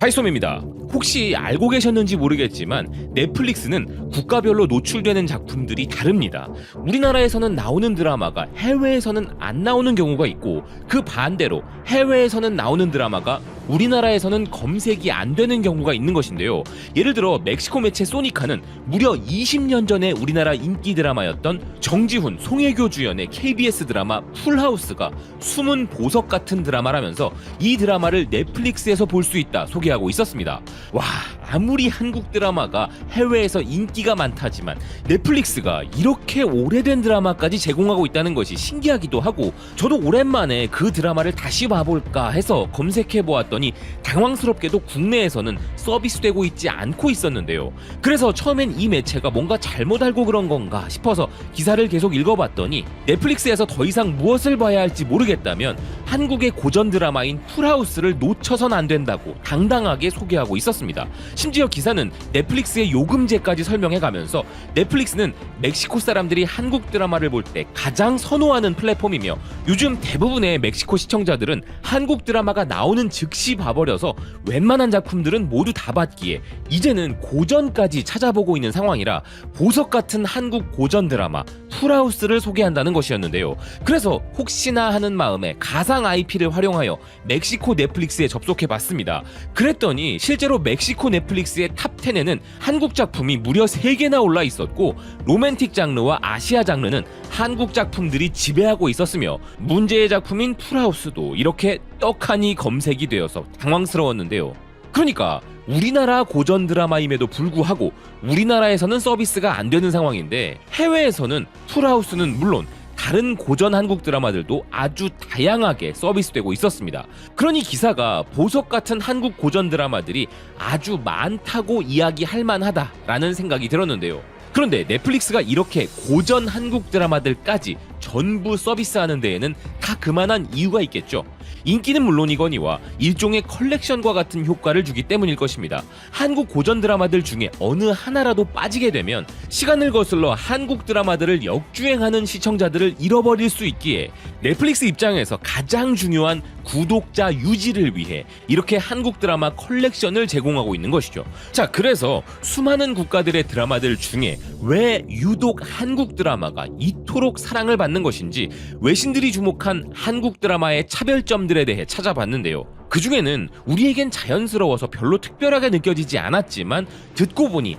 파이솜입니다. 혹시 알고 계셨는지 모르겠지만 넷플릭스는 국가별로 노출되는 작품들이 다릅니다. 우리나라에서는 나오는 드라마가 해외에서는 안 나오는 경우가 있고, 그 반대로 해외에서는 나오는 드라마가 우리나라에서는 검색이 안 되는 경우가 있는 것인데요. 예를 들어 멕시코 매체 소니카는 무려 20년 전에 우리나라 인기 드라마였던 정지훈, 송혜교 주연의 KBS 드라마 풀하우스가 숨은 보석 같은 드라마라면서 이 드라마를 넷플릭스에서 볼 수 있다 소개하고 있었습니다. 와, 아무리 한국 드라마가 해외에서 인기가 많다지만 넷플릭스가 이렇게 오래된 드라마까지 제공하고 있다는 것이 신기하기도 하고, 저도 오랜만에 그 드라마를 다시 봐볼까 해서 검색해보았더니 당황스럽게도 국내에서는 서비스되고 있지 않고 있었는데요. 그래서 처음엔 이 매체가 뭔가 잘못 알고 그런 건가 싶어서 기사를 계속 읽어봤더니 넷플릭스에서 더 이상 무엇을 봐야 할지 모르겠다면 한국의 고전 드라마인 풀하우스를 놓쳐선 안 된다고 당당하게 소개하고 있었습니다. 심지어 기사는 넷플릭스의 요금제까지 설명해가면서 넷플릭스는 멕시코 사람들이 한국 드라마를 볼 때 가장 선호하는 플랫폼이며, 요즘 대부분의 멕시코 시청자들은 한국 드라마가 나오는 즉시 봐버려서 웬만한 작품들은 모두 다 봤기에 이제는 고전까지 찾아보고 있는 상황이라 보석 같은 한국 고전 드라마 풀하우스를 소개한다는 것이었는데요. 그래서 혹시나 하는 마음에 가상 IP를 활용하여 멕시코 넷플릭스에 접속해봤습니다. 그랬더니 실제로 멕시코 넷플릭스의 탑10에는 한국 작품이 무려 3개나 올라 있었고, 로맨틱 장르와 아시아 장르는 한국 작품들이 지배하고 있었으며, 문제의 작품인 풀하우스도 이렇게 떡하니 검색이 되어서 당황스러웠는데요. 그러니까 우리나라 고전 드라마임에도 불구하고 우리나라에서는 서비스가 안 되는 상황인데, 해외에서는 풀하우스는 물론 다른 고전 한국 드라마들도 아주 다양하게 서비스되고 있었습니다. 그러니 기사가 보석 같은 한국 고전 드라마들이 아주 많다고 이야기할 만하다라는 생각이 들었는데요. 그런데 넷플릭스가 이렇게 고전 한국 드라마들까지 전부 서비스하는 데에는 다 그만한 이유가 있겠죠. 인기는 물론이거니와 일종의 컬렉션과 같은 효과를 주기 때문일 것입니다. 한국 고전 드라마들 중에 어느 하나라도 빠지게 되면 시간을 거슬러 한국 드라마들을 역주행하는 시청자들을 잃어버릴 수 있기에 넷플릭스 입장에서 가장 중요한 구독자 유지를 위해 이렇게 한국 드라마 컬렉션을 제공하고 있는 것이죠. 자, 그래서 수많은 국가들의 드라마들 중에 왜 유독 한국 드라마가 이토록 사랑을 받는 것인지 외신들이 주목한 한국 드라마의 차별점들에 대해 찾아봤는데요. 그 중에는 우리에겐 자연스러워서 별로 특별하게 느껴지지 않았지만 듣고 보니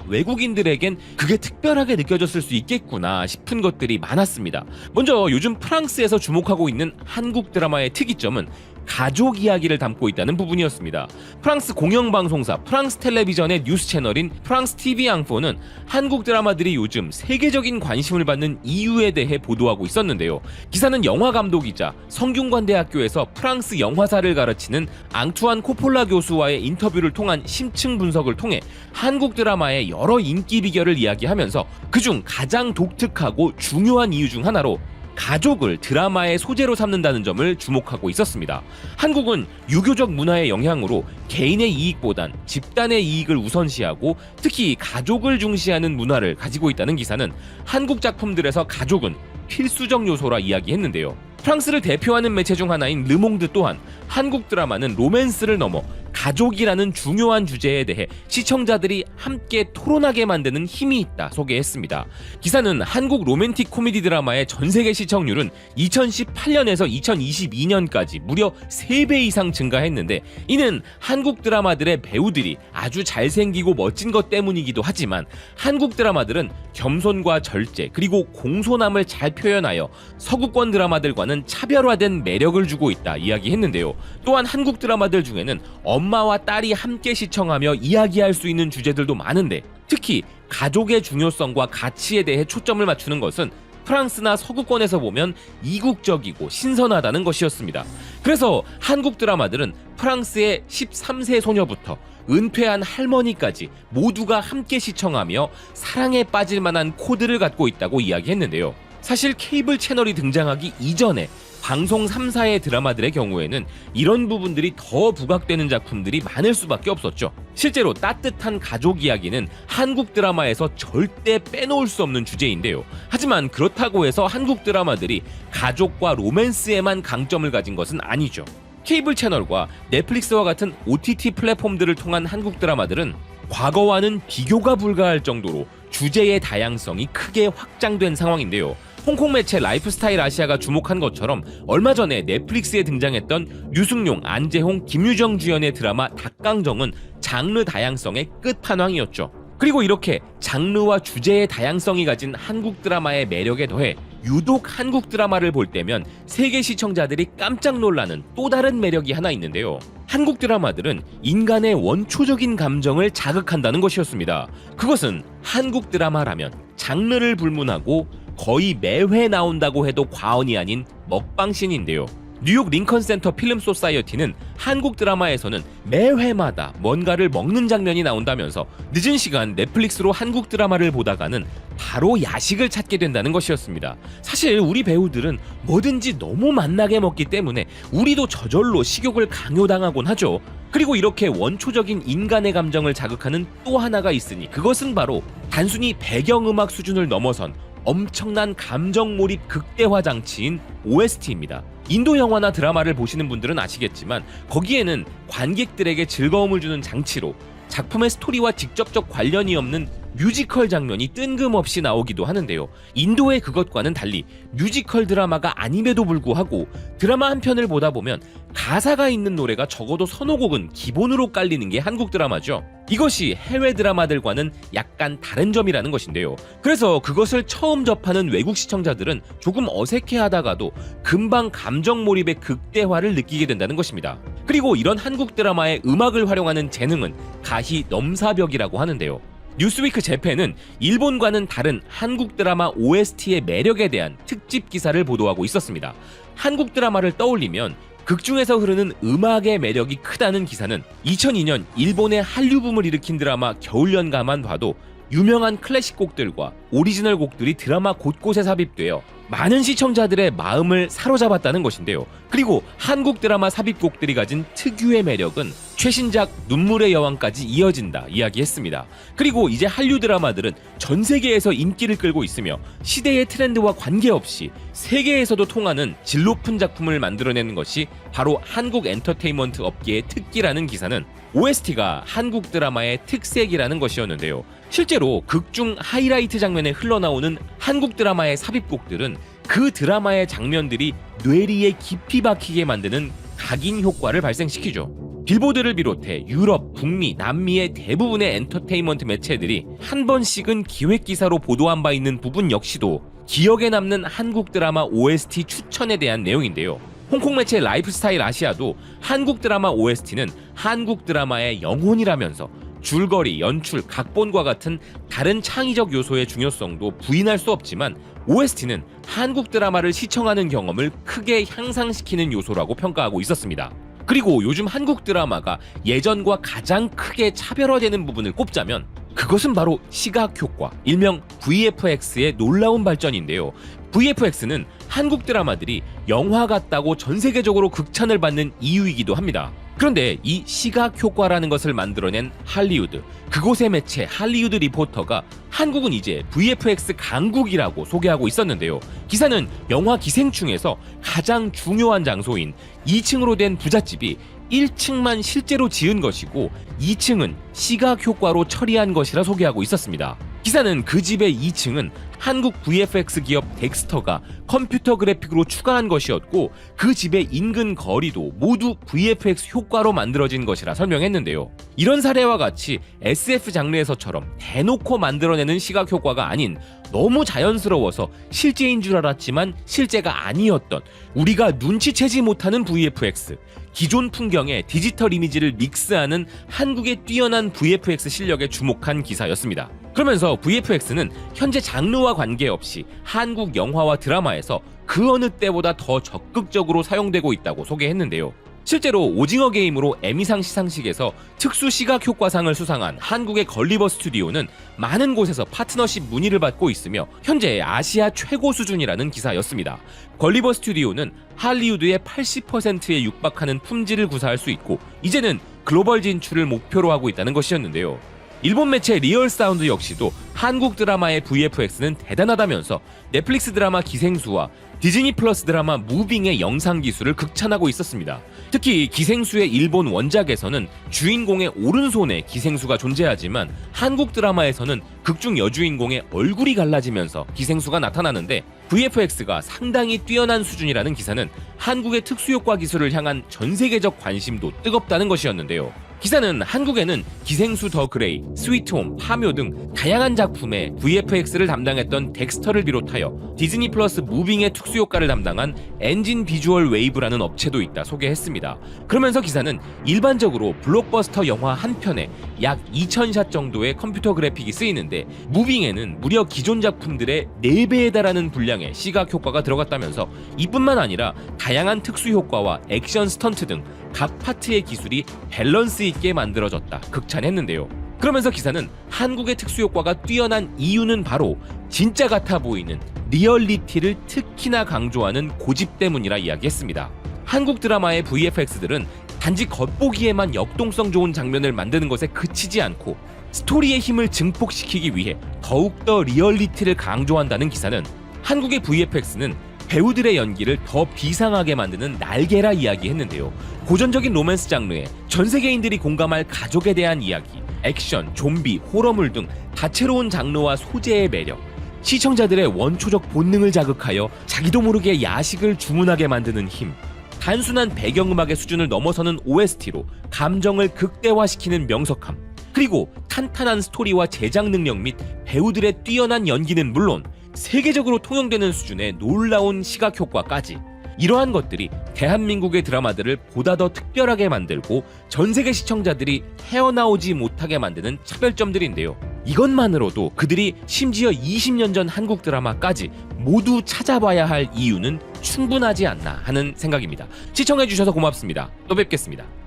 외국인들에겐 그게 특별하게 느껴졌을 수 있겠구나 싶은 것들이 많았습니다. 먼저 요즘 프랑스에서 주목하고 있는 한국 드라마의 특이점은 가족 이야기를 담고 있다는 부분이었습니다. 프랑스 공영방송사 프랑스 텔레비전의 뉴스 채널인 프랑스 TV 앙포는 한국 드라마들이 요즘 세계적인 관심을 받는 이유에 대해 보도하고 있었는데요. 기사는 영화 감독이자 성균관대학교에서 프랑스 영화사를 가르치는 앙투안 코폴라 교수와의 인터뷰를 통한 심층 분석을 통해 한국 드라마의 여러 인기 비결을 이야기하면서 그중 가장 독특하고 중요한 이유 중 하나로 가족을 드라마의 소재로 삼는다는 점을 주목하고 있었습니다. 한국은 유교적 문화의 영향으로 개인의 이익보단 집단의 이익을 우선시하고 특히 가족을 중시하는 문화를 가지고 있다는 기사는 한국 작품들에서 가족은 필수적 요소라 이야기했는데요. 프랑스를 대표하는 매체 중 하나인 르몽드 또한 한국 드라마는 로맨스를 넘어 가족이라는 중요한 주제에 대해 시청자들이 함께 토론하게 만드는 힘이 있다 소개했습니다. 기사는 한국 로맨틱 코미디 드라마의 전세계 시청률은 2018년에서 2022년까지 무려 3배 이상 증가했는데, 이는 한국 드라마들의 배우들이 아주 잘생기고 멋진 것 때문이기도 하지만 한국 드라마들은 겸손과 절제 그리고 공손함을 잘 표현하여 서구권 드라마들과는 차별화된 매력을 주고 있다 이야기했는데요. 또한 한국 드라마들 중에는 엄마와 딸이 함께 시청하며 이야기할 수 있는 주제들도 많은데, 특히 가족의 중요성과 가치에 대해 초점을 맞추는 것은 프랑스나 서구권에서 보면 이국적이고 신선하다는 것이었습니다. 그래서 한국 드라마들은 프랑스의 13세 소녀부터 은퇴한 할머니까지 모두가 함께 시청하며 사랑에 빠질 만한 코드를 갖고 있다고 이야기했는데요. 사실 케이블 채널이 등장하기 이전에 방송 3사의 드라마들의 경우에는 이런 부분들이 더 부각되는 작품들이 많을 수밖에 없었죠. 실제로 따뜻한 가족 이야기는 한국 드라마에서 절대 빼놓을 수 없는 주제인데요. 하지만 그렇다고 해서 한국 드라마들이 가족과 로맨스에만 강점을 가진 것은 아니죠. 케이블 채널과 넷플릭스와 같은 OTT 플랫폼들을 통한 한국 드라마들은 과거와는 비교가 불가할 정도로 주제의 다양성이 크게 확장된 상황인데요. 홍콩 매체 라이프스타일 아시아가 주목한 것처럼 얼마 전에 넷플릭스에 등장했던 류승룡, 안재홍, 김유정 주연의 드라마 닭강정은 장르 다양성의 끝판왕이었죠. 그리고 이렇게 장르와 주제의 다양성이 가진 한국 드라마의 매력에 더해 유독 한국 드라마를 볼 때면 세계 시청자들이 깜짝 놀라는 또 다른 매력이 하나 있는데요. 한국 드라마들은 인간의 원초적인 감정을 자극한다는 것이었습니다. 그것은 한국 드라마라면 장르를 불문하고 거의 매회 나온다고 해도 과언이 아닌 먹방씬인데요. 뉴욕 링컨 센터 필름 소사이어티는 한국 드라마에서는 매회마다 뭔가를 먹는 장면이 나온다면서 늦은 시간 넷플릭스로 한국 드라마를 보다가는 바로 야식을 찾게 된다는 것이었습니다. 사실 우리 배우들은 뭐든지 너무 맛나게 먹기 때문에 우리도 저절로 식욕을 강요당하곤 하죠. 그리고 이렇게 원초적인 인간의 감정을 자극하는 또 하나가 있으니 그것은 바로 단순히 배경음악 수준을 넘어선 엄청난 감정 몰입 극대화 장치인 OST입니다. 인도 영화나 드라마를 보시는 분들은 아시겠지만 거기에는 관객들에게 즐거움을 주는 장치로 작품의 스토리와 직접적 관련이 없는 뮤지컬 장면이 뜬금없이 나오기도 하는데요. 인도의 그것과는 달리 뮤지컬 드라마가 아님에도 불구하고 드라마 한 편을 보다 보면 가사가 있는 노래가 적어도 서너 곡은 기본으로 깔리는 게 한국 드라마죠. 이것이 해외 드라마들과는 약간 다른 점이라는 것인데요. 그래서 그것을 처음 접하는 외국 시청자들은 조금 어색해하다가도 금방 감정 몰입의 극대화를 느끼게 된다는 것입니다. 그리고 이런 한국 드라마의 음악을 활용하는 재능은 가히 넘사벽이라고 하는데요. 뉴스위크 재팬은 일본과는 다른 한국 드라마 OST의 매력에 대한 특집 기사를 보도하고 있었습니다. 한국 드라마를 떠올리면 극중에서 흐르는 음악의 매력이 크다는 기사는 2002년 일본의 한류 붐을 일으킨 드라마 겨울연가만 봐도 유명한 클래식 곡들과 오리지널 곡들이 드라마 곳곳에 삽입되어 많은 시청자들의 마음을 사로잡았다는 것인데요. 그리고 한국 드라마 삽입곡들이 가진 특유의 매력은 최신작 눈물의 여왕까지 이어진다 이야기했습니다. 그리고 이제 한류 드라마들은 전 세계에서 인기를 끌고 있으며 시대의 트렌드와 관계없이 세계에서도 통하는 질 높은 작품을 만들어내는 것이 바로 한국 엔터테인먼트 업계의 특기라는 기사는 OST가 한국 드라마의 특색이라는 것이었는데요. 실제로 극중 하이라이트 장면에 흘러나오는 한국 드라마의 삽입곡들은 그 드라마의 장면들이 뇌리에 깊이 박히게 만드는 각인 효과를 발생시키죠. 빌보드를 비롯해 유럽, 북미, 남미의 대부분의 엔터테인먼트 매체들이 한 번씩은 기획기사로 보도한 바 있는 부분 역시도 기억에 남는 한국 드라마 OST 추천에 대한 내용인데요. 홍콩 매체 라이프스타일 아시아도 한국 드라마 OST는 한국 드라마의 영혼이라면서 줄거리, 연출, 각본과 같은 다른 창의적 요소의 중요성도 부인할 수 없지만 OST는 한국 드라마를 시청하는 경험을 크게 향상시키는 요소라고 평가하고 있었습니다. 그리고 요즘 한국 드라마가 예전과 가장 크게 차별화되는 부분을 꼽자면 그것은 바로 시각 효과, 일명 VFX의 놀라운 발전인데요. VFX는 한국 드라마들이 영화 같다고 전 세계적으로 극찬을 받는 이유이기도 합니다. 그런데 이 시각 효과라는 것을 만들어낸 할리우드, 그곳의 매체 할리우드 리포터가 한국은 이제 VFX 강국이라고 소개하고 있었는데요. 기사는 영화 기생충에서 가장 중요한 장소인 2층으로 된 부잣집이 1층만 실제로 지은 것이고 2층은 시각 효과로 처리한 것이라 소개하고 있었습니다. 기사는 그 집의 2층은 한국 VFX 기업 덱스터가 컴퓨터 그래픽으로 추가한 것이었고 그 집의 인근 거리도 모두 VFX 효과로 만들어진 것이라 설명했는데요. 이런 사례와 같이 SF 장르에서처럼 대놓고 만들어내는 시각 효과가 아닌 너무 자연스러워서 실제인 줄 알았지만 실제가 아니었던 우리가 눈치채지 못하는 VFX, 기존 풍경에 디지털 이미지를 믹스하는 한국의 뛰어난 VFX 실력에 주목한 기사였습니다. 그러면서 VFX는 현재 장르와 관계없이 한국 영화와 드라마에서 그 어느 때보다 더 적극적으로 사용되고 있다고 소개했는데요. 실제로 오징어 게임으로 에미상 시상식에서 특수 시각 효과상을 수상한 한국의 걸리버 스튜디오는 많은 곳에서 파트너십 문의를 받고 있으며 현재 아시아 최고 수준이라는 기사였습니다. 걸리버 스튜디오는 할리우드의 80%에 육박하는 품질을 구사할 수 있고 이제는 글로벌 진출을 목표로 하고 있다는 것이었는데요. 일본 매체 리얼사운드 역시도 한국 드라마의 VFX는 대단하다면서 넷플릭스 드라마 기생수와 디즈니 플러스 드라마 무빙의 영상 기술을 극찬하고 있었습니다. 특히 기생수의 일본 원작에서는 주인공의 오른손에 기생수가 존재하지만 한국 드라마에서는 극중 여주인공의 얼굴이 갈라지면서 기생수가 나타나는데 VFX가 상당히 뛰어난 수준이라는 기사는 한국의 특수효과 기술을 향한 전 세계적 관심도 뜨겁다는 것이었는데요. 기사는 한국에는 기생수 더 그레이, 스위트홈, 파묘 등 다양한 작품의 VFX를 담당했던 덱스터를 비롯하여 디즈니 플러스 무빙의 특수효과를 담당한 엔진 비주얼 웨이브라는 업체도 있다 소개했습니다. 그러면서 기사는 일반적으로 블록버스터 영화 한 편에 약 2000샷 정도의 컴퓨터 그래픽이 쓰이는데 무빙에는 무려 기존 작품들의 4배에 달하는 분량의 시각 효과가 들어갔다면서 이뿐만 아니라 다양한 특수효과와 액션 스턴트 등 각 파트의 기술이 밸런스 있게 만들어졌다 극찬했는데요. 그러면서 기사는 한국의 특수효과가 뛰어난 이유는 바로 진짜 같아 보이는 리얼리티를 특히나 강조하는 고집 때문이라 이야기했습니다. 한국 드라마의 VFX들은 단지 겉보기에만 역동성 좋은 장면을 만드는 것에 그치지 않고 스토리의 힘을 증폭시키기 위해 더욱더 리얼리티를 강조한다는 기사는 한국의 VFX는 배우들의 연기를 더 비상하게 만드는 날개라 이야기했는데요. 고전적인 로맨스 장르에 전 세계인들이 공감할 가족에 대한 이야기, 액션, 좀비, 호러물 등 다채로운 장르와 소재의 매력, 시청자들의 원초적 본능을 자극하여 자기도 모르게 야식을 주문하게 만드는 힘, 단순한 배경음악의 수준을 넘어서는 OST로 감정을 극대화시키는 명석함, 그리고 탄탄한 스토리와 제작 능력 및 배우들의 뛰어난 연기는 물론 세계적으로 통용되는 수준의 놀라운 시각 효과까지, 이러한 것들이 대한민국의 드라마들을 보다 더 특별하게 만들고 전 세계 시청자들이 헤어나오지 못하게 만드는 차별점들인데요. 이것만으로도 그들이 심지어 20년 전 한국 드라마까지 모두 찾아봐야 할 이유는 충분하지 않나 하는 생각입니다. 시청해주셔서 고맙습니다. 또 뵙겠습니다.